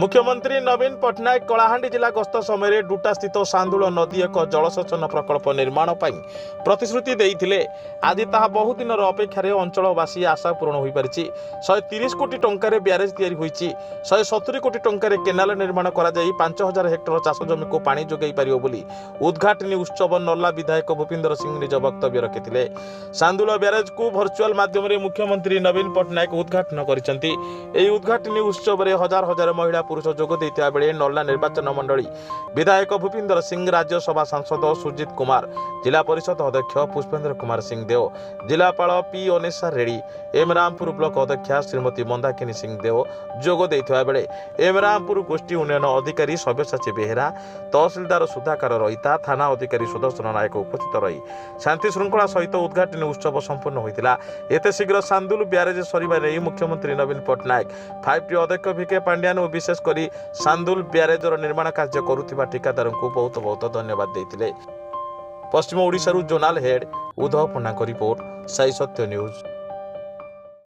मुख्यमंत्री नवीन पट्टनायक कलाहांडी जिला गस्त समय डुटा स्थित सांदुल नदी एक जलसेचन प्रकल्प निर्माण पर प्रतिश्रुति देते आज ताहा बहु दिन अपेक्षार अंचलवासी आशा पूरण हो पारी 130 कोटी टंकार ब्यारेज तैयारी होती 170 कोटी टंकार केनाल निर्माण कर 5000 हेक्टर चाष जमी को पानी जोगाई पार उद्घाटनी उत्सव नल्ला विधायक भूपिंदर सिंह निज वक्तव्य रखिते सांदुल ब्यारेज को भर्चुआल माध्यम मुख्यमंत्री नवीन पट्टनायक उद्घाटन करछंती। एही उद्घाटनी उत्सव में हजार हजार महिला पुरुष जोग देता बेले नल्ला निर्वाचन मंडली विधायक भूपिंदर सिंह, राज्यसभा सांसद सुजित कुमार, जिला परिषद अध्यक्ष पुष्पेंद्र कुमार सिंह देव, जिलापाल पी अनिशा रेड्डी, एमरामपुर ब्लॉक अध्यक्षा श्रीमती मंदाकिनी सिंह देव जोग देता बेले एमरामपुर गोष्ठी उन्नयन अधिकारी सब्यसाची बेहेरा, तहसिलदार सुधाकर रईता, थाना अधिकारी सुदर्शन नायक उपस्थित रही शांति श्रृंखला सहित उद्घाटनी उत्सव संपन्न होता। एते शीघ्र सांदुल ब्यारेज सरिबा नै मुख्यमंत्री नवीन पट्टनायक 5T अध्यक्ष VK पांड्यान और विशेष करी सांदुल ब्यारेजर निर्माण कार्य करुथिबा ठेकेदार को बहुत बहुत धन्यवाद देथिले। पश्चिम ओडिशा जोनाल हेड उद्धव पन्ना रिपोर्ट साई सत्य न्यूज।